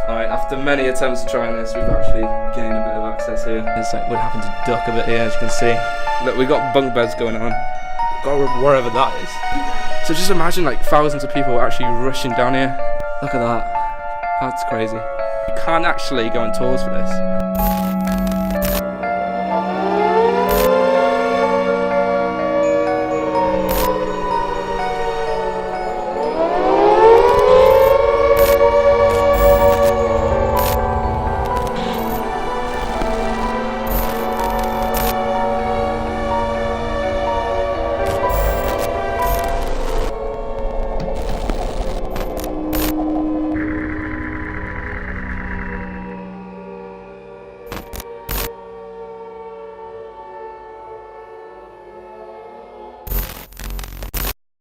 Alright, after many attempts at trying this, we've actually gained a bit of access here. It's like we're having to duck a bit here, as you can see. Look, we've got bunk beds going on. Go wherever that is. So just imagine like thousands of people actually rushing down here. Look at that. That's crazy. You can't actually go on tours for this.